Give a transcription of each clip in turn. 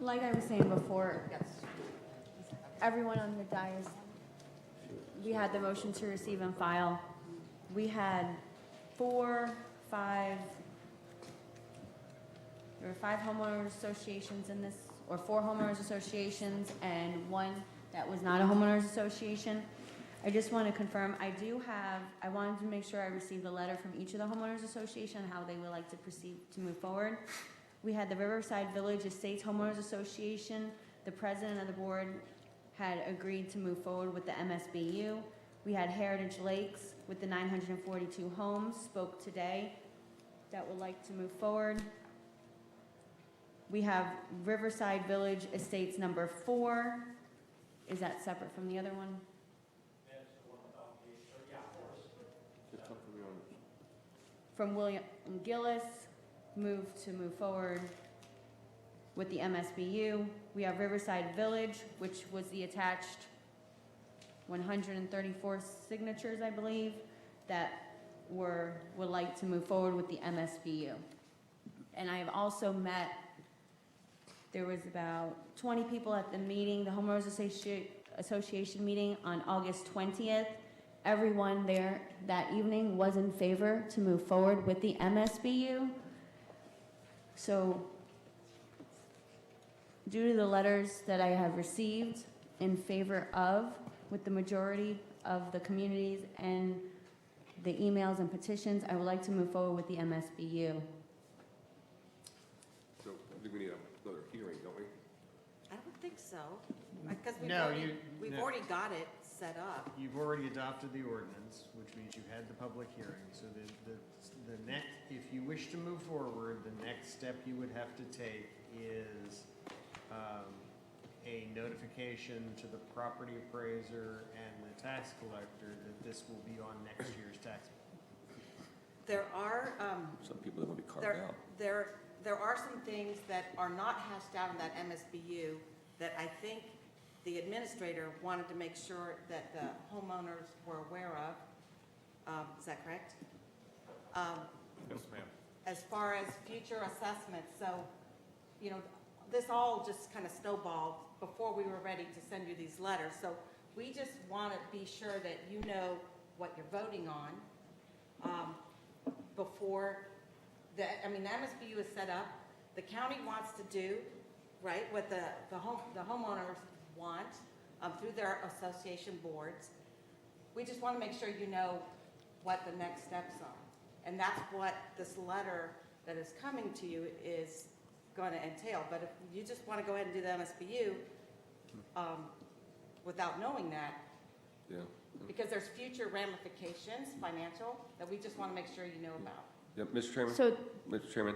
Like I was saying before, Yes. everyone on the dais, we had the motion to receive and file. We had there were five homeowners associations in this, or four homeowners associations and one that was not a homeowners association. I just want to confirm, I wanted to make sure I received a letter from each of the homeowners association, how they would like to proceed to move forward. We had the Riverside Village Estates Homeowners Association. The president of the board had agreed to move forward with the MSBU. We had Heritage Lakes with the 942 homes, spoke today, that would like to move forward. We have Riverside Village Estates number 4. Is that separate from the other one? From William Gillis, move forward with the MSBU. We have Riverside Village, which was the attached 134 signatures, I believe, that would like to move forward with the MSBU. And I have also met, there was about 20 people at the meeting, the Homeowners Association meeting on August 20th. Everyone there that evening was in favor to move forward with the MSBU. So due to the letters that I have received in favor of, with the majority of the communities and the emails and petitions, I would like to move forward with the MSBU. So I think we need another hearing, don't we? I don't think so, because we've No. already got it set up. You've already adopted the ordinance, which means you had the public hearing. So the next, if you wish to move forward, the next step you would have to take is a notification to the property appraiser and the tax collector that this will be on next year's tax bill. There are, Some people that will be carved out. there are some things that are not hashed out in that MSBU that I think the administrator wanted to make sure that the homeowners were aware of. Is that correct? Yes, ma'am. As far as future assessments, so, you know, this all just kind of snowballed before we were ready to send you these letters. So we just want to be sure that you know what you're voting on before the MSBU is set up. The county wants to do, right, what the homeowners want through their association boards. We just want to make sure you know what the next steps are. And that's what this letter that is coming to you is going to entail. But if you just want to go ahead and do the MSBU without knowing that, Yeah. because there's future ramifications, financial, that we just want to make sure you know about. Yeah, Mr. Chairman? So Mr. Chairman?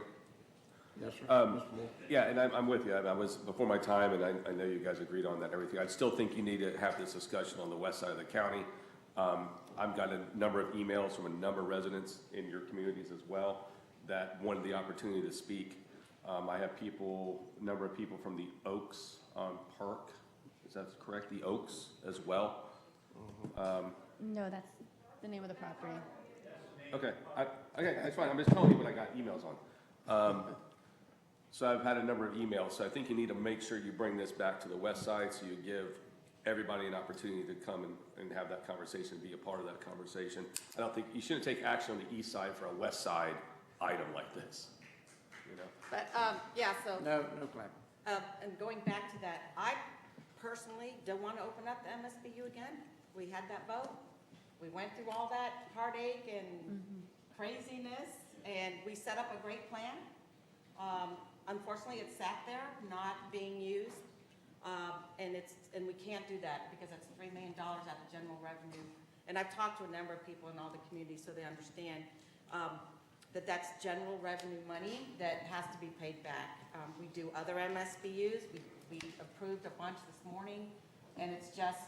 Yes, sir. Yeah, and I'm with you. I was before my time, and I know you guys agreed on that, everything. I still think you need to have this discussion on the west side of the county. I've got a number of emails from a number of residents in your communities as well that wanted the opportunity to speak. I have a number of people from the Oaks Park, is that correct? The Oaks as well? no, that's the name of the property. Okay, okay, that's fine. I'm just telling you what I got emails on. So I've had a number of emails, so I think you need to make sure you bring this back to the west side so you give everybody an opportunity to come and have that conversation, be a part of that conversation. I don't think, you shouldn't take action on the east side for a west side item like this, you know? But, yeah, so. No claim. And going back to that, I personally don't want to open up the MSBU again. We had that vote. We went through all that heartache and craziness, and we set up a great plan. Unfortunately, it sat there, not being used, and we can't do that because it's $3 million out of general revenue. And I've talked to a number of people in all the communities so they understand that that's general revenue money that has to be paid back. We do other MSBUs. We approved a bunch this morning, and it's just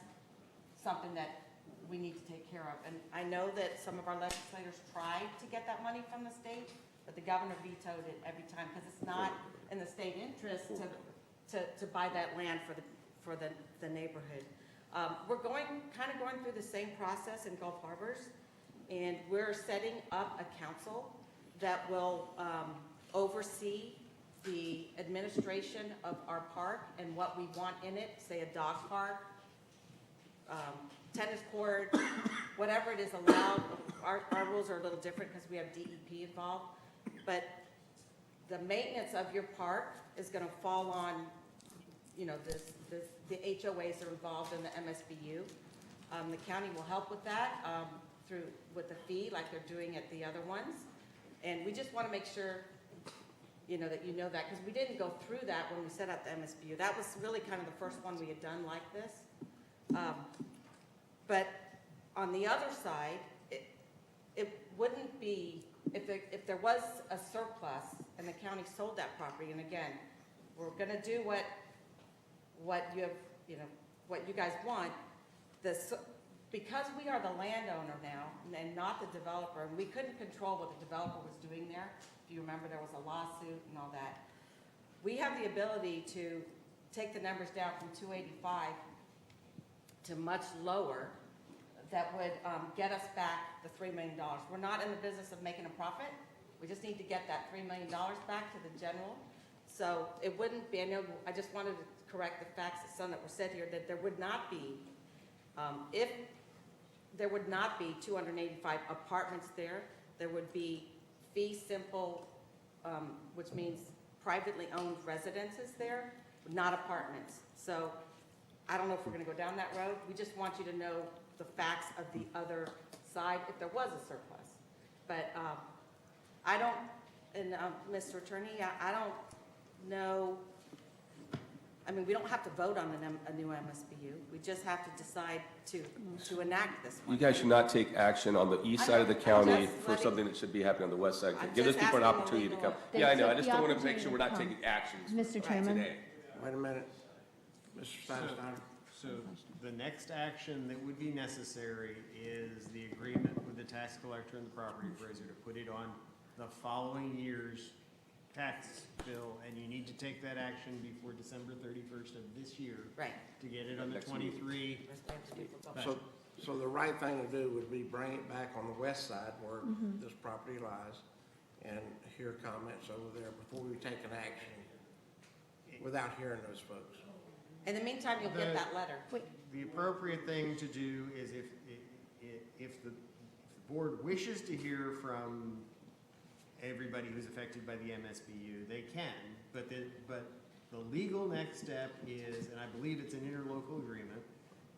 something that we need to take care of. And I know that some of our legislators tried to get that money from the state, but the governor vetoed it every time because it's not in the state interest to buy that land for the neighborhood. We're kind of going through the same process in Gulf Harbors, and we're setting up a council that will oversee the administration of our park and what we want in it, say a dog park, tennis court, whatever it is allowed. Our rules are a little different because we have DEP involved. But the maintenance of your park is gonna fall on, you know, the HOAs are involved in the MSBU. The county will help with that, with the fee, like they're doing at the other ones. And we just wanna make sure, you know, that because we didn't go through that when we set up the MSBU. That was really kind of the first one we had done like this. But on the other side, it wouldn't be, if there was a surplus and the county sold that property, and again, we're gonna do what you have, you know, what you guys want, because we are the landowner now and not the developer, and we couldn't control what the developer was doing there. If you remember, there was a lawsuit and all that. We have the ability to take the numbers down from 285 to much lower. That would get us back the $3 million. We're not in the business of making a profit. We just need to get that $3 million back to the general. So it wouldn't be, I just wanted to correct the facts, some that were said here, that there would not be, if there would not be 285 apartments there, there would be fee simple, which means privately owned residences there, not apartments. So I don't know if we're gonna go down that road. We just want you to know the facts of the other side if there was a surplus. But I don't, and Mr. Attorney, I don't know, I mean, we don't have to vote on a new MSBU. We just have to decide to enact this one. You guys should not take action on the east I side of the know, I'm county just for letting- something that should be happening on the west side. I'm Give those just people an asking the opportunity to come. legal- They Yeah, I know, I took just the don't want to make sure we're not opportunity to taking actions Mr. right Chairman? today. Wait a minute. Mr. Steinstein? So the next action that would be necessary is the agreement with the tax collector and the property appraiser to put it on the following year's tax bill, and you need to take that action before December 31st of this year Right. to get it on the Next meeting. 23. So the right thing to do would be bring it back on the west side where this property lies and hear comments over there before we take an action without hearing those folks. In the meantime, you'll get that letter. The appropriate thing to do is if the board wishes to hear from everybody who's affected by the MSBU, they can, but the legal next step is, and I believe it's an interlocal agreement,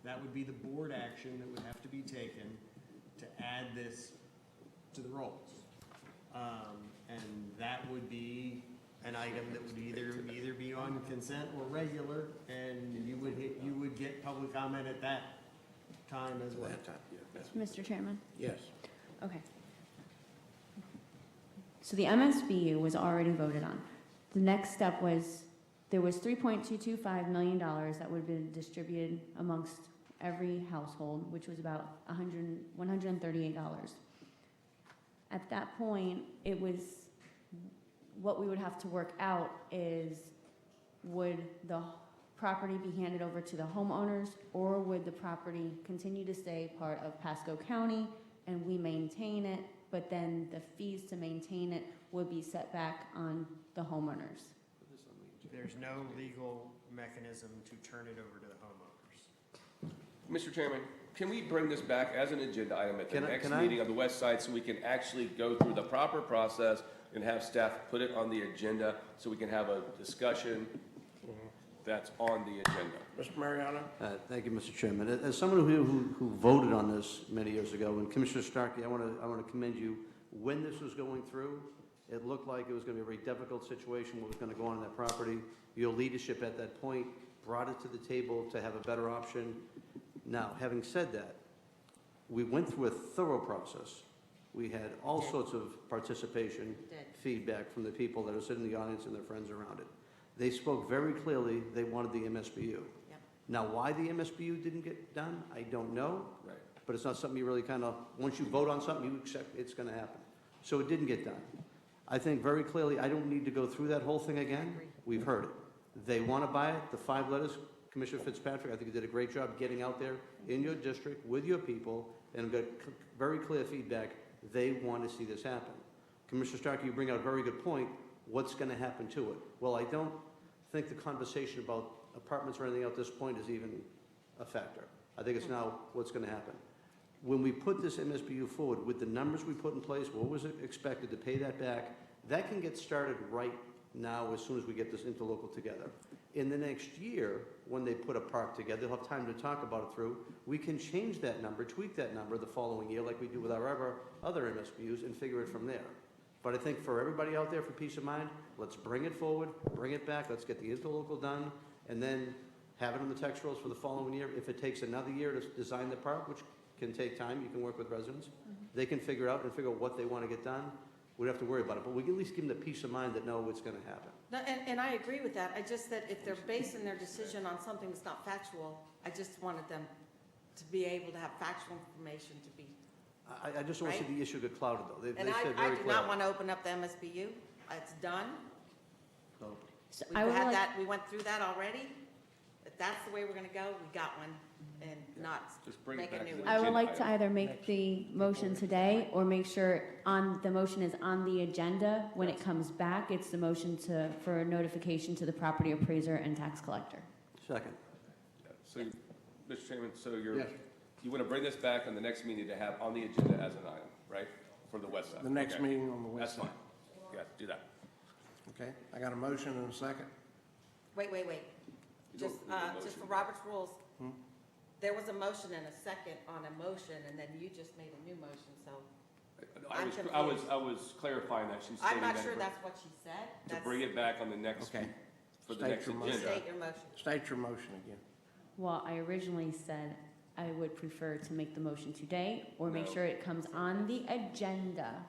that would be the board action that would have to be taken to add this to the rolls. And that would be an item that would either be on consent or regular, and you would get public comment at that time as well. That time, Mr. Chairman? yes. Okay. So the MSBU was already voted on. The next step was, there was $3.225 million that would have been distributed amongst every household, which was about $138. At that point, it was, what we would have to work out is, would the property be handed over to the homeowners, or would the property continue to stay part of Pasco County and we maintain it, but then the fees to maintain it would be set back on the homeowners? There's no legal mechanism to turn it over to the homeowners. Mr. Chairman, can we bring this back as an agenda item at the Can I- next can I- meeting on the west side so we can actually go through the proper process and have staff put it on the agenda so we can have a discussion that's on the agenda? Mr. Mariano? Thank you, Mr. Chairman. As someone who voted on this many years ago, and Commissioner Starkey, I want to commend you. When this was going through, it looked like it was going to be a very difficult situation, what was going to go on in that property. Your leadership at that point brought it to the table to have a better option. Now, having said that, we went through a thorough process. We had all sorts of participation, feedback from the people that are sitting in the audience and their friends around it. They spoke very clearly they wanted the MSBU. Yep. Now, why the MSBU didn't get done, I don't know. Right. But it's not something you really kind of, once you vote on something, you accept it's going to happen. So it didn't get done. I think very clearly, I don't need to go through that whole thing again. We've heard it. They want to buy it, the 5 letters, Commissioner Fitzpatrick, I think you did a great job getting out there in your district with your people and got very clear feedback. They want to see this happen. Commissioner Starkey, you bring out a very good point. what's going to happen to it? Well, I don't think the conversation about apartments or anything at this point is even a factor. I think it's now what's going to happen. When we put this MSBU forward, with the numbers we put in place, what was it expected to pay that back, that can get started right now as soon as we get this interlocal together. In the next year, when they put a park together, they'll have time to talk about it through. We can change that number, tweak that number the following year like we do with our other MSBUs and figure it from there. But I think for everybody out there, for peace of mind, let's bring it forward, bring it back, let's get the interlocal done, and then have it on the tax rolls for the following year. If it takes another year to design the park, which can take time, you can work with residents, they can figure out what they want to get done. We don't have to worry about it, but we can at least give them the peace of mind that know it's going to happen. No, and I agree with that. I just said if they're basing their decision on something that's not factual, I just wanted them to be able to have factual information to be. I just don't see Right? the issue get clouded, though. They And said I very do clear. not want to open up the MSBU. It's done. So, So We've I would had like, that, we went through that already. If that's the way we're going to go, we got one and not Just bring it make a back new to the one. I would agenda like to item. either make the motion today or make sure the motion is on the agenda. When it comes back, it's the motion for notification to the property appraiser and tax collector. second. Yeah, so, Mr. Chairman, so Yes. you want to bring this back on the next meeting to have on the agenda as an item, right? For the west side? The next Okay. meeting on the That's west fine. side. Yeah, do that. Okay, I got a motion and a second. Wait. You Just, don't need a just for motion. Robert's rules, Hmm? there was a motion and a second on a motion, and then you just made a new motion, so I'm I was clarifying that she's I'm stating not that sure to that's what she said. bring it back on the next, Okay. for the State next your motion. agenda. State your motion. State your motion again. Well, I originally said I would prefer to make the motion today or make No. sure it comes on the agenda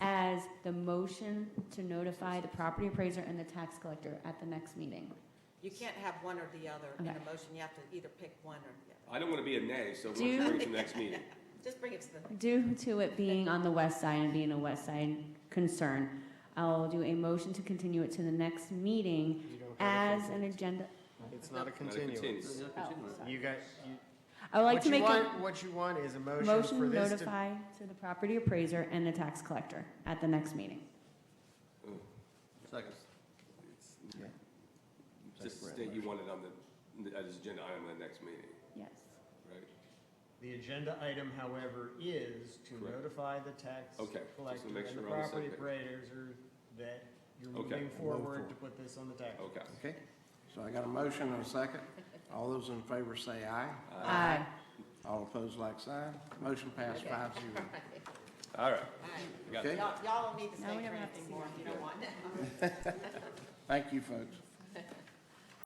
as the motion to notify the property appraiser and the tax collector at the next meeting. You can't have one or the other in a Okay. motion. You have to either pick one or the other. I don't want to be a nay, so let's Do- bring it to the next meeting. Just bring it to the, Due to it being on the west side and being a west side concern, I'll do a motion to continue it to the next meeting You don't have as to- an agenda. It's not a Not a continuance. continuance. You got, I would like to make a what you want is a motion motion for to this to. notify to the property appraiser and the tax collector at the next meeting. Second. Okay. Just state you want it on as agenda item on the next meeting, Yes. right? The agenda item, however, is to Correct. notify the tax Okay, just to collector make and the sure we're on the property same page. appraiser that you're Okay. moving forward to put this on the tax. Okay. Okay, so I got a motion and a second. All those in favor say aye. Aye. All opposed, like sign. Motion passed 5-0. All right. all right. We got Okay. it. Y'all don't need to Now stay we for never have to anything see more that. if you don't want. Thank you, folks.